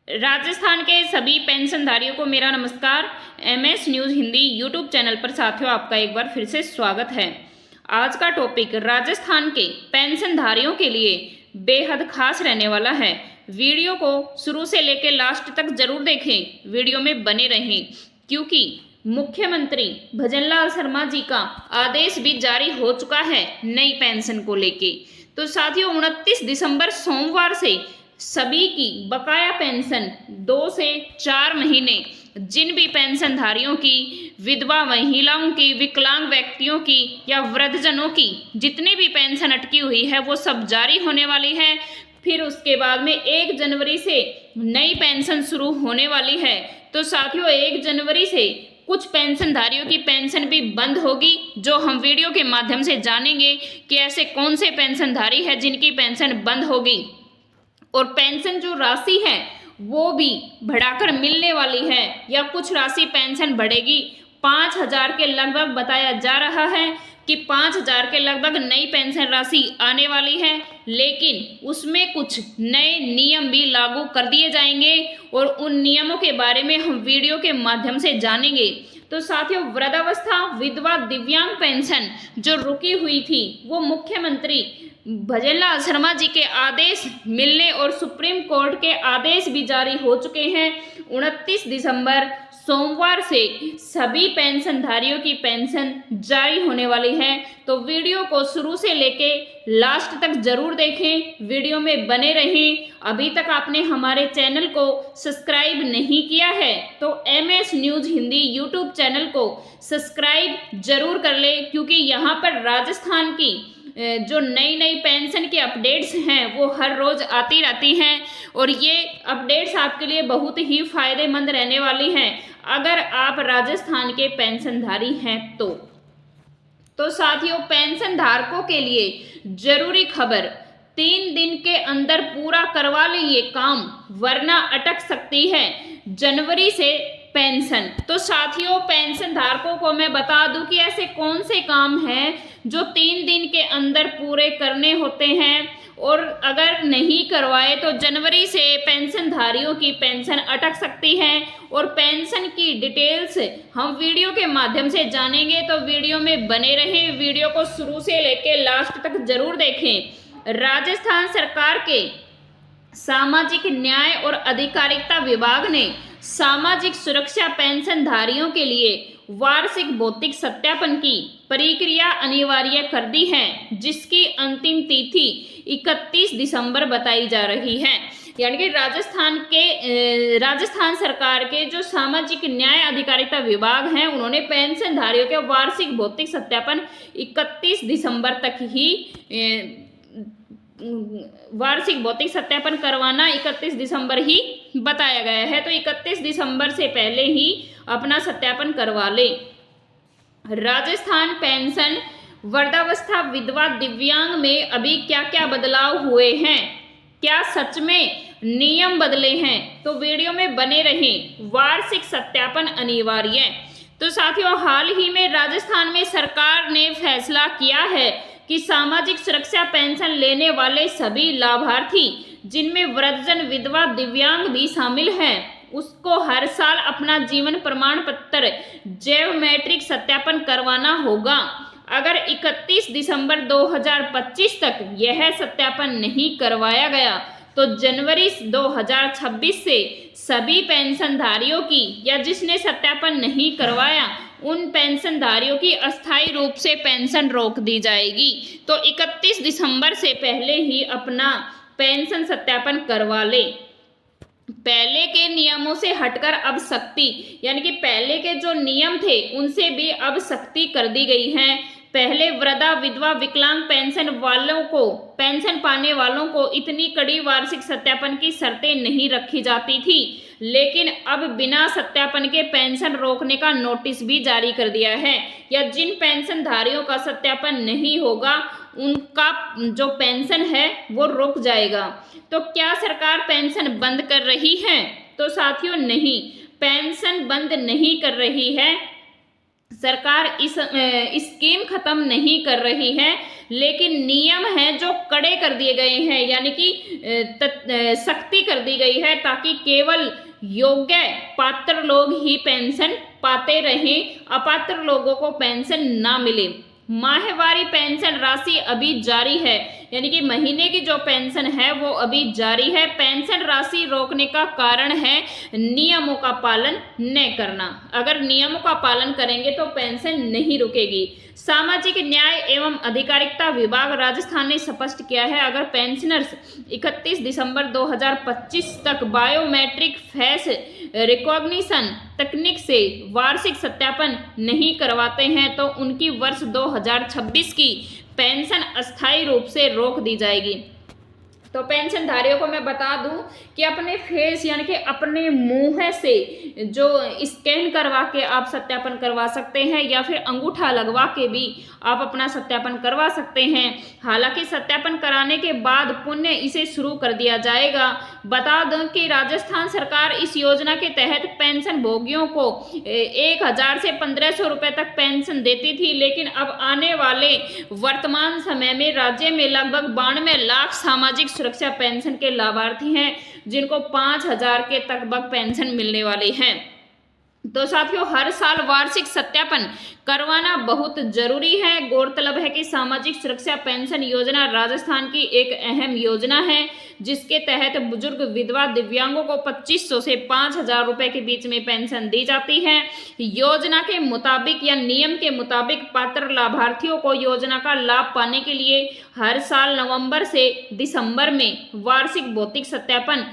राजस्थान के सभी पेंशनधारियों को मेरा नमस्कार। MS news Hindi YouTube channel पर साथियों आपका एक बार फिर से स्वागत है। आज का टॉपिक राजस्थान के पेंशनधारियों के लिए बेहद खास रहने वाला है। वीडियो को शुरू से लेकर लास्ट तक जरूर देखें, वीडियो में बने रहें, क्योंकि मुख्यमंत्री भजनलाल शर्मा जी का आदेश भी जारी हो चुका है नई पेंशन को लेके। तो साथियों 29 दिसंबर सोमवार से सभी की बकाया पेंशन 2 से 4 महीने जिन भी पेंशनधारियों की, विधवा महिलाओं की, विकलांग व्यक्तियों की या वृद्धजनों की जितनी भी पेंशन अटकी हुई है वो सब जारी होने वाली है। फिर उसके बाद में 1 जनवरी से नई पेंशन शुरू होने वाली है। तो साथियों 1 जनवरी से कुछ पेंशनधारियों की पेंशन भी बंद होगी, जो हम वीडियो के माध्यम से जानेंगे कि ऐसे कौन से पेंशनधारी है जिनकी पेंशन बंद होगी। और पेंशन जो राशि है वो भी बढ़ाकर मिलने वाली है या कुछ राशि पेंशन बढ़ेगी। 5,000 के लगभग बताया जा रहा है कि 5,000 के लगभग नई पेंशन राशि आने वाली है, लेकिन उसमें कुछ नए नियम भी लागू कर दिए जाएंगे और उन नियमों के बारे में हम वीडियो के माध्यम से जानेंगे। तो साथियों वृद्धावस्था, विधवा, दिव्यांग पेंशन जो रुकी हुई थी वो मुख्यमंत्री भजनलाल शर्मा जी के आदेश मिलने और सुप्रीम कोर्ट के आदेश भी जारी हो चुके हैं। 29 दिसंबर सोमवार से सभी पेंशनधारियों की पेंशन जारी होने वाली है। तो वीडियो को शुरू से लेके लास्ट तक जरूर देखें, वीडियो में बने रहें। अभी तक आपने हमारे चैनल को सब्सक्राइब नहीं किया है तो MS news Hindi YouTube channel को सब्सक्राइब जरूर कर ले, क्योंकि यहाँ पर राजस्थान की जो नई नई पेंशन की अपडेट्स हैं वो हर रोज़ आती रहती हैं और ये अपडेट्स आपके लिए बहुत ही फायदेमंद रहने वाली हैं अगर आप राजस्थान के पेंशनधारी हैं तो साथियों पेंशन धारकों के लिए जरूरी खबर, 3 दिन के अंदर पूरा करवा लें ये काम वरना अटक सकती है जनवरी से पेंशन। तो साथियों पेंशन धारकों को मैं बता दूं कि ऐसे कौन से काम हैं जो 3 दिन के अंदर पूरे करने होते हैं और अगर नहीं करवाए तो जनवरी से पेंशनधारियों की पेंशन अटक सकती है। और पेंशन की डिटेल्स हम वीडियो के माध्यम से जानेंगे, तो वीडियो में बने रहें, वीडियो को शुरू से लेकर लास्ट तक जरूर देखें। राजस्थान सरकार के सामाजिक न्याय और अधिकारिता विभाग ने सामाजिक सुरक्षा पेंशनधारियों के लिए वार्षिक भौतिक सत्यापन की प्रक्रिया अनिवार्य कर दी है, जिसकी अंतिम तिथि 31 दिसंबर बताई जा रही है। यानी कि राजस्थान सरकार के जो सामाजिक न्याय अधिकारिता विभाग हैं उन्होंने पेंशनधारियों के वार्षिक भौतिक सत्यापन 31 दिसंबर तक ही वार्षिक भौतिक सत्यापन करवाना 31 दिसंबर ही बताया गया है। तो 31 दिसंबर से पहले ही अपना सत्यापन करवा ले। राजस्थान पेंशन वृद्धावस्था, विधवा, दिव्यांग में अभी क्या क्या बदलाव हुए हैं, क्या सच में नियम बदले हैं, तो वीडियो में बने रहें। वार्षिक सत्यापन अनिवार्य। तो साथियों हाल ही में राजस्थान में सरकार ने फैसला किया है कि सामाजिक सुरक्षा पेंशन लेने वाले सभी लाभार्थी जिनमें वृद्धजन, विधवा, दिव्यांग भी शामिल हैं उसको हर साल अपना जीवन प्रमाण पत्र बायोमेट्रिक सत्यापन करवाना होगा। अगर 31 दिसंबर 2025 तक यह सत्यापन नहीं करवाया गया तो जनवरी 2026 से सभी पेंशनधारियों की या जिसने सत्यापन नहीं करवाया उन पेंशनधारियों की अस्थायी रूप से पेंशन रोक दी जाएगी। तो 31 दिसंबर से पहले ही अपना पेंशन सत्यापन करवा ले। पहले के नियमों से हटकर अब सख्ती, यानी कि पहले के जो नियम थे उनसे भी अब सख्ती कर दी गई है। पहले वृद्धा, विधवा, विकलांग पेंशन पाने वालों को इतनी कड़ी वार्षिक सत्यापन की शर्तें नहीं रखी जाती थी, लेकिन अब बिना सत्यापन के पेंशन रोकने का नोटिस भी जारी कर दिया है। या जिन पेंशनधारियों का सत्यापन नहीं होगा उनका जो पेंशन है वो रुक जाएगा। तो क्या सरकार पेंशन बंद कर रही है? तो साथियों नहीं, पेंशन बंद नहीं कर रही है। सरकार इस स्कीम खत्म नहीं कर रही है, लेकिन नियम हैं जो कड़े कर दिए गए हैं, यानी कि सख्ती कर दी गई है ताकि केवल योग्य पात्र लोग ही पेंशन पाते रहें, अपात्र लोगों को पेंशन ना मिले। माहवारी पेंशन राशि अभी जारी है, यानी कि महीने की जो पेंशन है वो अभी जारी है। पेंशन राशि रोकने का कारण है नियमों का पालन न करना। अगर नियमों का पालन करेंगे तो पेंशन नहीं रुकेगी। सामाजिक न्याय एवं अधिकारिता विभाग राजस्थान ने स्पष्ट किया है, अगर पेंशनर्स 31 दिसंबर 2025 तक बायोमेट्रिक फेस रिकॉग्निशन तकनीक से वार्षिक सत्यापन नहीं करवाते हैं तो उनकी वर्ष 2026 की पेंशन अस्थायी रूप से रोक दी जाएगी। तो पेंशनधारियों को मैं बता दूं कि अपने फेस यानी कि अपने मुंह से जो स्कैन करवा के आप सत्यापन करवा सकते हैं या फिर अंगूठा लगवा के भी आप अपना सत्यापन करवा सकते हैं। हालांकि सत्यापन कराने के बाद पुनः इसे शुरू कर दिया जाएगा। बता दें कि राजस्थान सरकार इस योजना के तहत पेंशन भोगियों को 1000 से 1500 रुपये तक पेंशन देती थी, लेकिन अब आने वाले वर्तमान समय में राज्य में लगभग 92 लाख सामाजिक सुरक्षा पेंशन के लाभार्थी हैं, जिनको 5000 के तक पेंशन मिलने वाली है। तो साथियों, हर साल वार्षिक सत्यापन करवाना बहुत जरूरी है। गौरतलब है कि सामाजिक सुरक्षा पेंशन योजना राजस्थान की एक अहम योजना है, जिसके तहत बुजुर्ग, विधवा, दिव्यांगों को 2500 से 5000 रुपए के बीच में पेंशन दी जाती है। योजना के मुताबिक या नियम के मुताबिक पात्र लाभार्थियों को योजना का लाभ पाने के लिए हर साल नवंबर से दिसंबर में वार्षिक भौतिक सत्यापन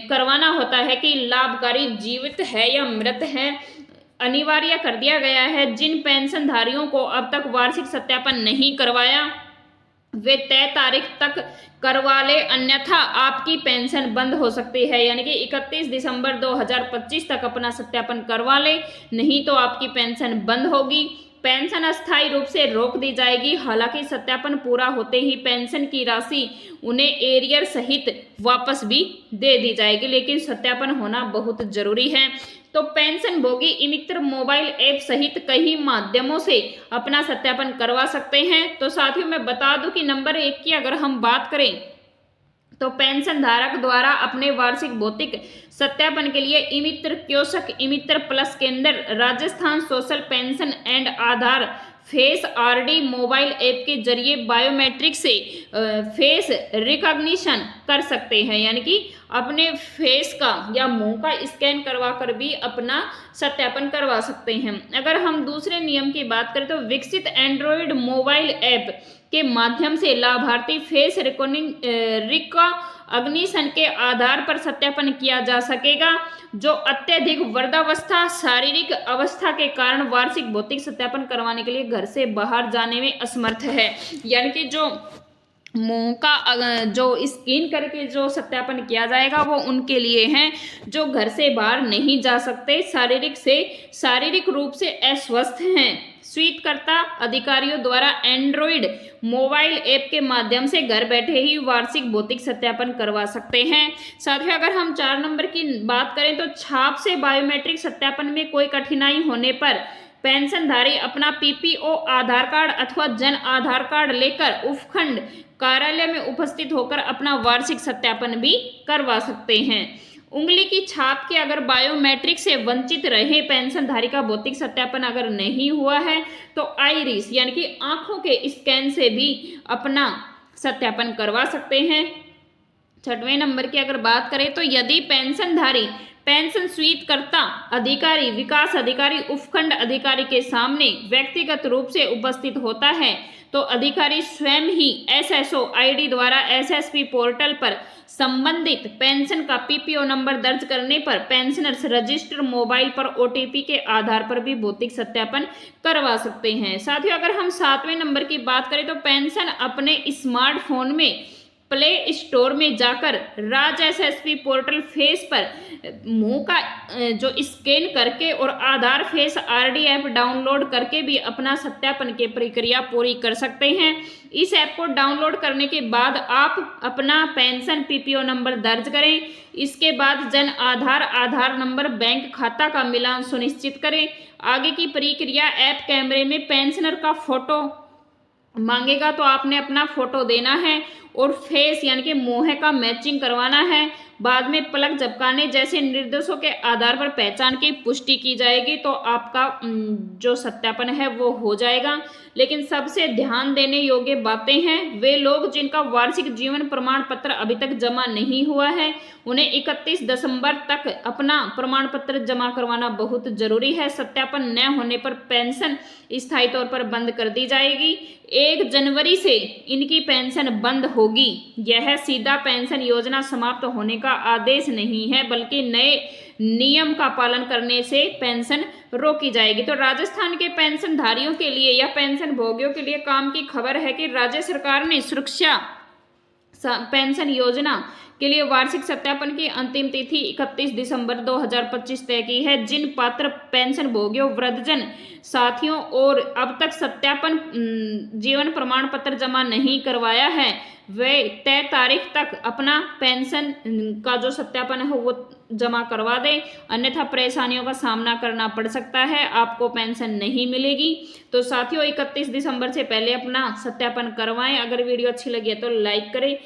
करवाना होता है कि लाभकारी जीवित है या मृत है। अनिवार्य कर दिया गया है। जिन पेंशनधारियों को अब तक वार्षिक सत्यापन नहीं करवाया वे तय तारीख तक करवा ले, अन्यथा आपकी पेंशन बंद हो सकती है। यानी कि 31 दिसंबर 2025 तक अपना सत्यापन करवा ले, नहीं तो आपकी पेंशन बंद होगी। पेंशन अस्थायी रूप से रोक दी जाएगी। हालांकि सत्यापन पूरा होते ही पेंशन की राशि उन्हें एरियर सहित वापस भी दे दी जाएगी, लेकिन सत्यापन होना बहुत जरूरी है। तो पेंशन भोगी ई-मित्र मोबाइल ऐप सहित कई माध्यमों से अपना सत्यापन करवा सकते हैं। तो साथियों, मैं बता दूं कि नंबर 1 की अगर हम बात करें तो पेंशन धारक द्वारा अपने वार्षिक भौतिक सत्यापन के लिए ई-मित्र कियोस्क, ई-मित्र प्लस के अंदर Rajasthan social pension and Aadhaar face RD mobile app के जरिए बायोमेट्रिक से फेस रिकॉग्निशन कर सकते हैं, यानी कि अपने फेस का या मुंह का स्कैन करवा कर भी अपना सत्यापन करवा सकते हैं। अगर हम दूसरे नियम की बात करें तो विकसित एंड्रॉयड मोबाइल ऐप के माध्यम से लाभार्थी फेस रिकॉग्निशन के आधार पर सत्यापन किया जा सकेगा। जो अत्यधिक वृद्धावस्था, शारीरिक अवस्था के कारण वार्षिक भौतिक सत्यापन करवाने के लिए घर से बाहर जाने में असमर्थ है, यानी कि जो मुंह का जो स्कैन करके जो सत्यापन किया जाएगा वो उनके लिए हैं जो घर से बाहर नहीं जा सकते, शारीरिक रूप से अस्वस्थ हैं। स्वीकृतकर्ता अधिकारियों द्वारा एंड्रॉयड मोबाइल ऐप के माध्यम से घर बैठे ही वार्षिक भौतिक सत्यापन करवा सकते हैं। साथ ही अगर हम 4 नंबर की बात करें तो छाप से बायोमेट्रिक सत्यापन में कोई कठिनाई होने पर पेंशनधारी अपना पीपीओ आधार कार्ड अथवा जन आधार कार्ड लेकर उपखंड कार्यालय में उपस्थित होकर अपना वार्षिक सत्यापन भी करवा सकते हैं। उंगली की छाप के अगर बायोमेट्रिक से वंचित रहे पेंशनधारी का भौतिक सत्यापन अगर नहीं हुआ है तो आइरिस यानी कि आंखों के स्कैन से भी अपना सत्यापन करवा सकते हैं। 6वें नंबर की अगर बात करें तो यदि पेंशनधारी पेंशन स्वीकृतकर्ता अधिकारी, विकास अधिकारी, उपखंड अधिकारी के सामने व्यक्तिगत रूप से उपस्थित होता है तो अधिकारी स्वयं ही एसएसओ आईडी द्वारा एसएसपी पोर्टल पर संबंधित पेंशन का पीपीओ नंबर दर्ज करने पर पेंशनर्स रजिस्टर मोबाइल पर ओटीपी के आधार पर भी भौतिक सत्यापन करवा सकते हैं। साथियों, अगर हम 7वें नंबर की बात करें तो पेंशन अपने स्मार्टफोन में प्ले स्टोर में जाकर राज्य एसएसपी पोर्टल फेस पर मुंह का जो स्कैन करके और आधार फेस आरडी ऐप डाउनलोड करके भी अपना सत्यापन की प्रक्रिया पूरी कर सकते हैं। इस ऐप को डाउनलोड करने के बाद आप अपना पेंशन पीपीओ नंबर दर्ज करें। इसके बाद जन आधार नंबर, बैंक खाता का मिलान सुनिश्चित करें। आगे की प्रक्रिया, ऐप कैमरे में पेंशनर का फोटो मांगेगा तो आपने अपना फोटो देना है और फेस यानी कि मुंह का मैचिंग करवाना है। बाद में पलक झपकाने जैसे निर्देशों के आधार पर पहचान की पुष्टि की जाएगी तो आपका जो सत्यापन है वो हो जाएगा। लेकिन सबसे ध्यान देने योग्य बातें हैं, वे लोग जिनका वार्षिक जीवन प्रमाण पत्र अभी तक जमा नहीं हुआ है उन्हें 31 दिसंबर तक अपना प्रमाण पत्र जमा करवाना बहुत जरूरी है। सत्यापन न होने पर पेंशन स्थायी तौर पर बंद कर दी जाएगी। 1 जनवरी से इनकी पेंशन बंद होगी। यह सीधा पेंशन योजना समाप्त होने का आदेश नहीं है, बल्कि नए नियम का पालन करने से पेंशन रोकी जाएगी। तो राजस्थान के पेंशनधारियों के लिए या पेंशन भोगियों के लिए काम की खबर है कि राज्य सरकार ने सुरक्षा पेंशन योजना के लिए वार्षिक सत्यापन की अंतिम तिथि 31 दिसंबर 2025 तय की है। जिन पात्र पेंशन भोगियों, वृद्धजन साथियों और अब तक सत्यापन जीवन प्रमाण पत्र जमा नहीं करवाया है वे तय तारीख तक अपना पेंशन का जो सत्यापन है वो जमा करवा दें, अन्यथा परेशानियों का सामना करना पड़ सकता है, आपको पेंशन नहीं मिलेगी। तो साथियों 31 दिसंबर से पहले अपना सत्यापन करवाएं। अगर वीडियो अच्छी लगी है तो लाइक करें,